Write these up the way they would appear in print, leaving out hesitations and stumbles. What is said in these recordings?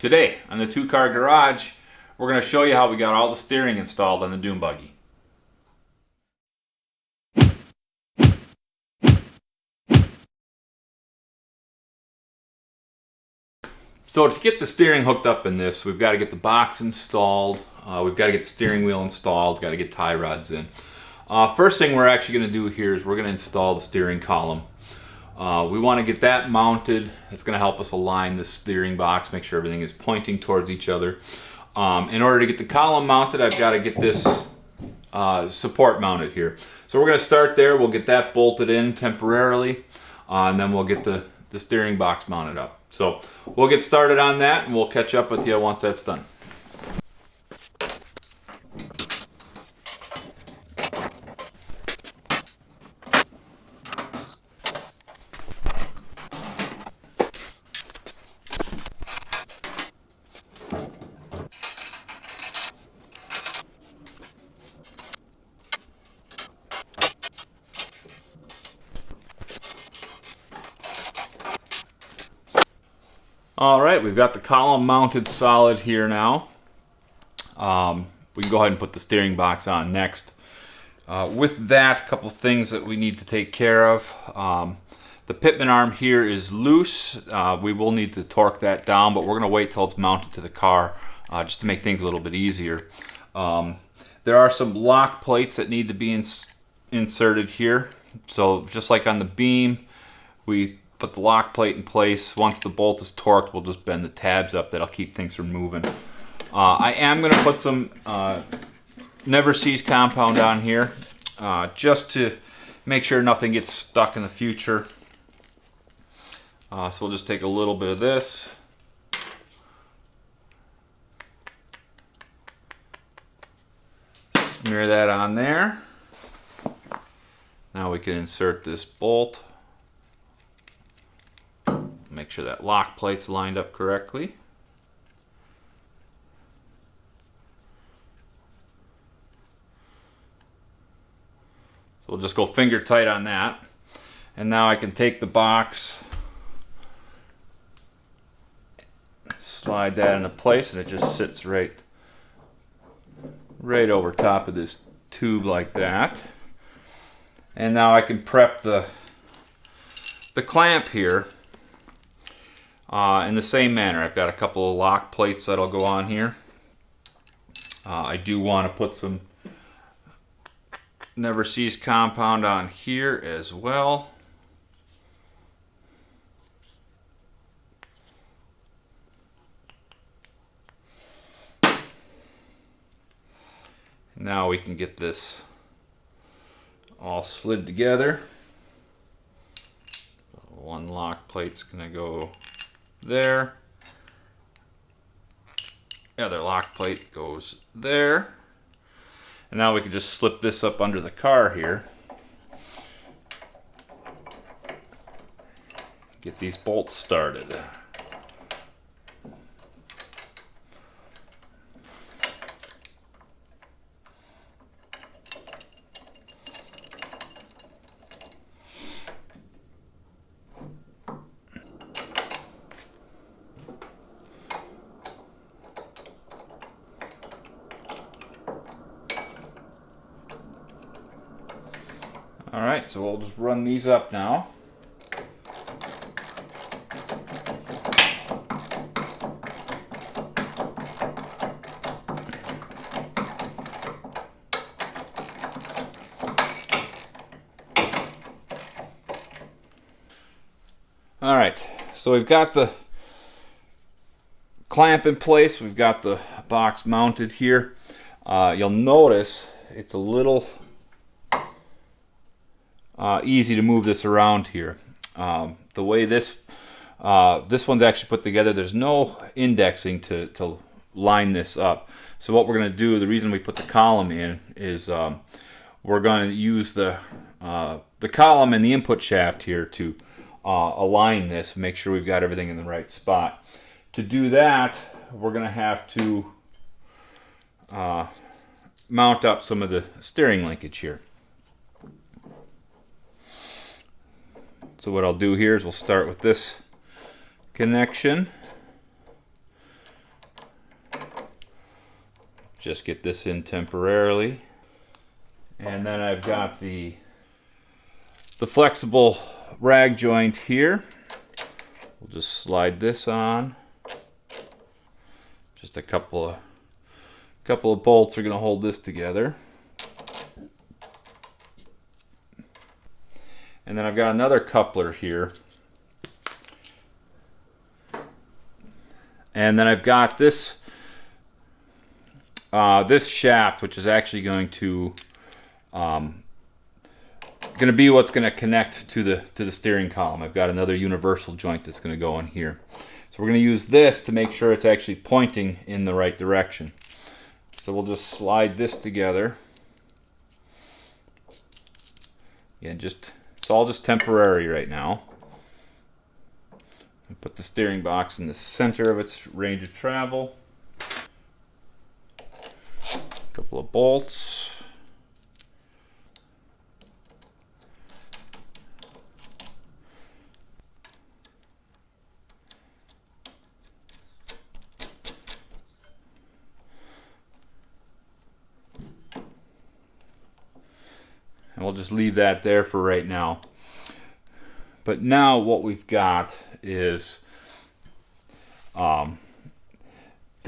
Today on the Two Car Garage, we're going to show you how we got all the steering installed on the Dune Buggy. So to get the steering hooked up in this, we've got to get the box installed, we've got to get the steering wheel installed, got to get tie rods in. First thing we're actually going to do here is we're going to install the steering column. We want to get that mounted. It's going to help us align the steering box, make sure everything is pointing towards each other. In order to get the column mounted, I've got to get this support mounted here. So we're going to start there. We'll get that bolted in temporarily, and then we'll get the steering box mounted up. So we'll get started on that, and we'll catch up with you once that's done. Alright, we've got the column mounted solid here now. We can go ahead and put the steering box on next. With that, a couple things that we need to take care of. The pitman arm here is loose. We will need to torque that down, but we're going to wait till it's mounted to the car just to make things a little bit easier. There are some lock plates that need to be inserted here. So just like on the beam, we put the lock plate in place. Once the bolt is torqued, we'll just bend the tabs up. That'll keep things from moving. I am going to put some Never Cease compound on here just to make sure nothing gets stuck in the future. So we'll just take a little bit of this. Smear that on there. Now we can insert this bolt. Make sure that lock plate's lined up correctly. So we'll just go finger tight on that. And now I can take the box, slide that into place, and it just sits right over top of this tube like that. And now I can prep the clamp here in the same manner. I've got a couple of lock plates that'll go on here. I do want to put some Never Cease compound on here as well. Now we can get this all slid together. One lock plate's going to go there. The other lock plate goes there. And now we can just slip this up under the car here. Get these bolts started. Alright, so we'll just run these up now. Alright, so we've got the clamp in place, we've got the box mounted here. You'll notice it's a little easy to move this around here. The way this one's actually put together, there's no indexing to line this up. So what we're going to do, the reason we put the column in is we're going to use the column and the input shaft here to align this, make sure we've got everything in the right spot. To do that, we're going to have to mount up some of the steering linkage here. So what I'll do here is we'll start with this connection. Just get this in temporarily. And then I've got the flexible rag joint here. We'll just slide this on. Just a couple of bolts are going to hold this together. And then I've got another coupler here. And then I've got this this shaft, which is actually going to be what's going to connect to the steering column. I've got another universal joint that's going to go in here. So we're going to use this to make sure it's actually pointing in the right direction. So we'll just slide this together. Again, it's all just temporary right now. Put the steering box in the center of its range of travel. A couple of bolts. And we'll just leave that there for right now. But now what we've got is the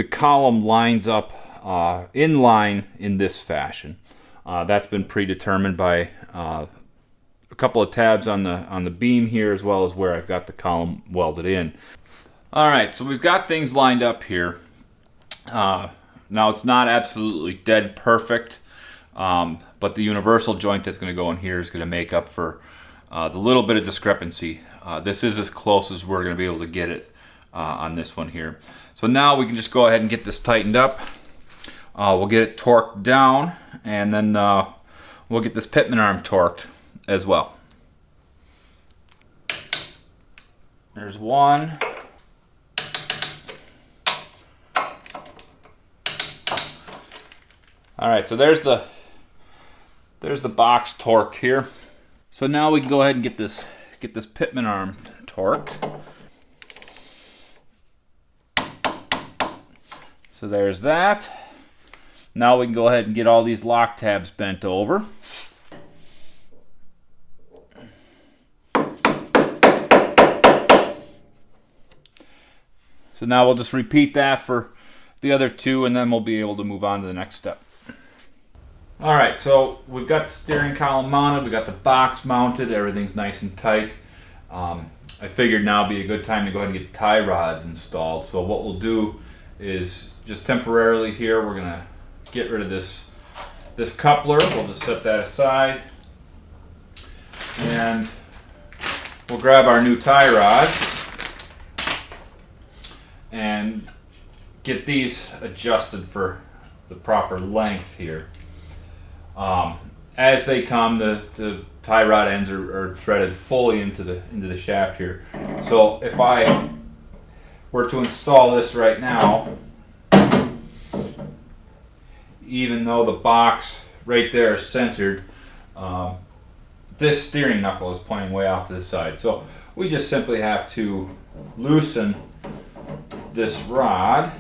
column lines up in line in this fashion. That's been predetermined by a couple of tabs on the beam here, as well as where I've got the column welded in. All right, so we've got things lined up here. Now it's not absolutely dead perfect, but the universal joint that's going to go in here is going to make up for the little bit of discrepancy. This is as close as we're going to be able to get it on this one here. So now we can just go ahead and get this tightened up. We'll get it torqued down, and then we'll get this pitman arm torqued as well. There's one. All right, so there's the box torqued here. So now we can go ahead and get this pitman arm torqued. So there's that. Now we can go ahead and get all these lock tabs bent over. So now we'll just repeat that for the other two, and then we'll be able to move on to the next step. All right, so we've got the steering column mounted, we've got the box mounted, everything's nice and tight. I figured now would be a good time to go ahead and get tie rods installed. So what we'll do is just temporarily here, we're gonna get rid of this coupler. We'll just set that aside. And we'll grab our new tie rods and get these adjusted for the proper length here. As they come, the tie rod ends are threaded fully into the shaft here. So if I were to install this right now, even though the box right there is centered, this steering knuckle is pointing way off to the side. So we just simply have to loosen this rod.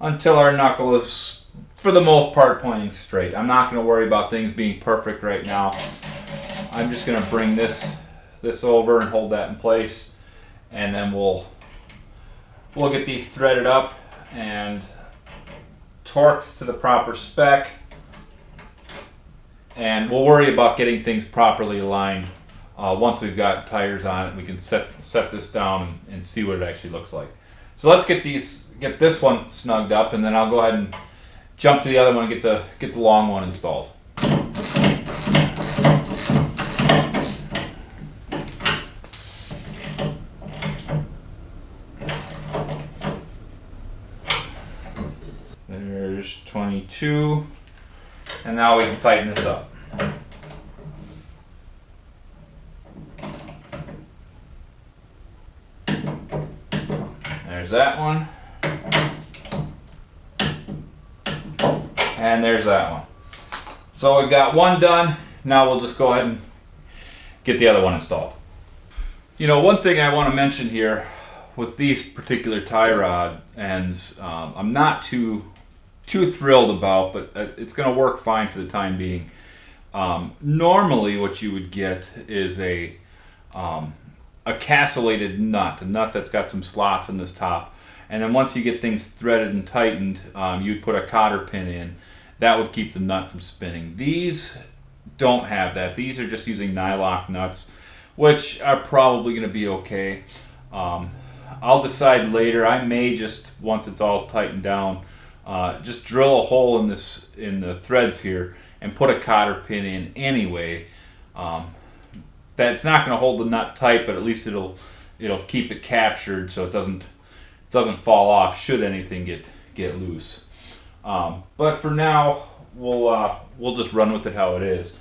Until our knuckle is, for the most part, pointing straight. I'm not going to worry about things being perfect right now. I'm just going to bring this over and hold that in place, and then we'll get these threaded up and torqued to the proper spec, and we'll worry about getting things properly aligned once we've got tires on it. We can set this down and see what it actually looks like. So let's get this one snugged up, and then I'll go ahead and jump to the other one and get the long one installed. There's 22, and now we can tighten this up. There's that one. And there's that one. So we've got one done. Now we'll just go ahead get the other one installed. You know, one thing I want to mention here with these particular tie rod ends, I'm not too thrilled about, but it's going to work fine for the time being. Normally what you would get is a castellated nut, a nut that's got some slots in this top, and then once you get things threaded and tightened, you'd put a cotter pin in. That would keep the nut from spinning. These don't have that. These are just using nylock nuts, which are probably going to be okay. I'll decide later. I may just, once it's all tightened down, just drill a hole in the threads here and put a cotter pin in anyway. That's not going to hold the nut tight, but at least it'll keep it captured so it doesn't fall off should anything get loose. But for now, we'll just run with it how it is.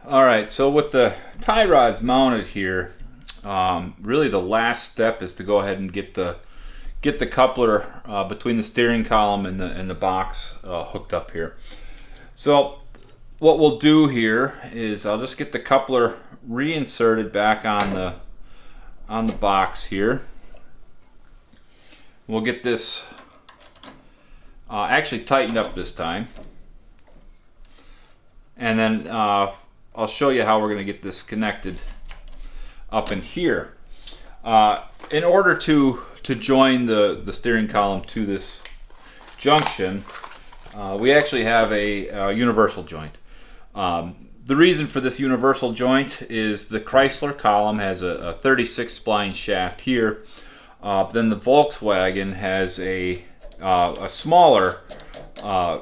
Alright, so with the tie rods mounted here, really the last step is to go ahead and get the coupler between the steering column and the box hooked up here. So what we'll do here is I'll just get the coupler reinserted back on the box here. We'll get this actually tightened up this time, and then I'll show you how we're going to get this connected up in here. In order to join the steering column to this junction, we actually have a universal joint. The reason for this universal joint is the Chrysler column has a 36 spline shaft here. Then the Volkswagen has a smaller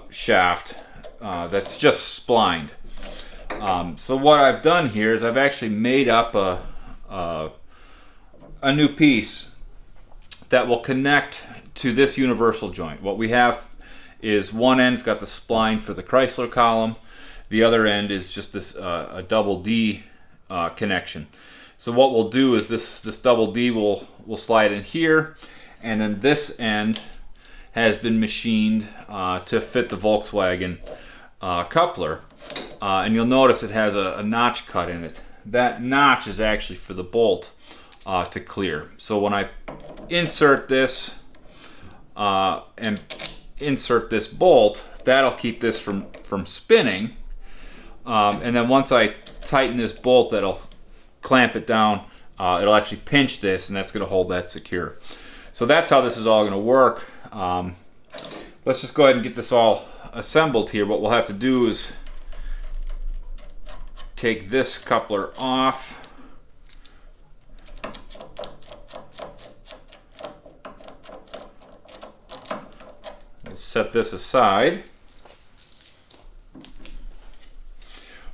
shaft that's just splined. So what I've done here is I've actually made up a new piece that will connect to this universal joint. What we have is one end's got the spline for the Chrysler column, the other end is just this a double D connection. So what we'll do is this double D will slide in here, and then this end has been machined to fit the Volkswagen coupler. And you'll notice it has a notch cut in it. That notch is actually for the bolt to clear. So when I insert this and insert this bolt, that'll keep this from spinning. And then once I tighten this bolt, that'll clamp it down. It'll actually pinch this, and that's going to hold that secure. So that's how this is all going to work. Let's just go ahead and get this all assembled here. What we'll have to do is take this coupler off. We'll set this aside.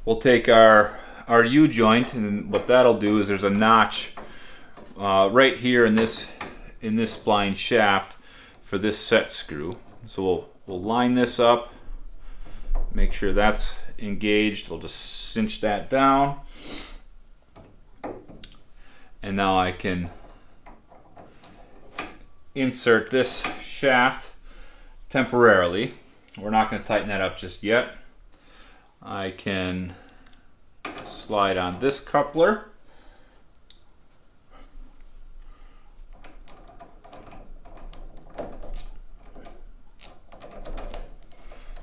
We'll take our U-joint, and what that'll do is there's a notch right here in this spline shaft for this set screw. So we'll line this up, make sure that's engaged. We'll just cinch that down, and now I can insert this shaft temporarily. We're not going to tighten that up just yet. I can slide on this coupler.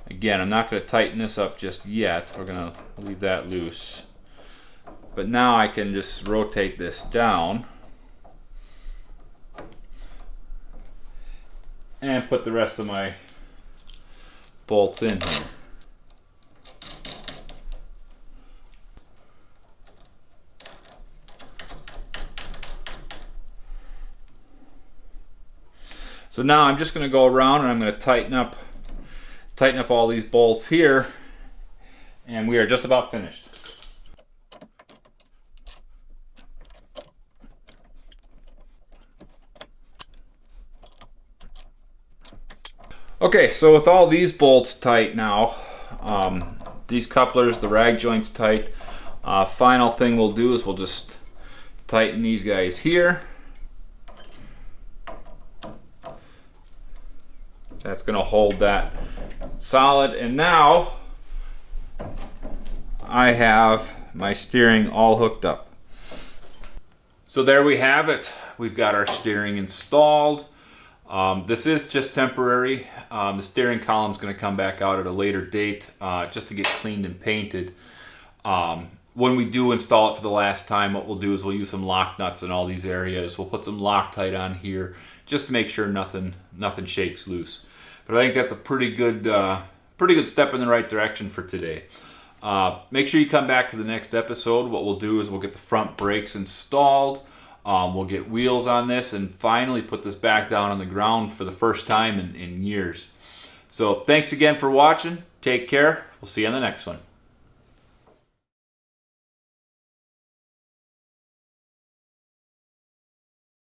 Again, I'm not going to tighten this up just yet. We're going to leave that loose. But now I can just rotate this down and put the rest of my bolts in here. So now I'm just going to go around and I'm going to tighten up all these bolts here, and we are just about finished. Okay, so with all these bolts tight now, these couplers, the rag joints tight, final thing we'll do is we'll just tighten these guys here. That's going to hold that solid, and now I have my steering all hooked up. So there we have it. We've got our steering installed. This is just temporary. The steering column is going to come back out at a later date just to get cleaned and painted. When we do install it for the last time, what we'll do is we'll use some lock nuts in all these areas. We'll put some Loctite on here just to make sure nothing shakes loose. But I think that's a pretty good step in the right direction for today. Make sure you come back to the next episode. What we'll do is we'll get the front brakes installed. We'll get wheels on this and finally put this back down on the ground for the first time in years. So thanks again for watching. Take care. We'll see you on the next one.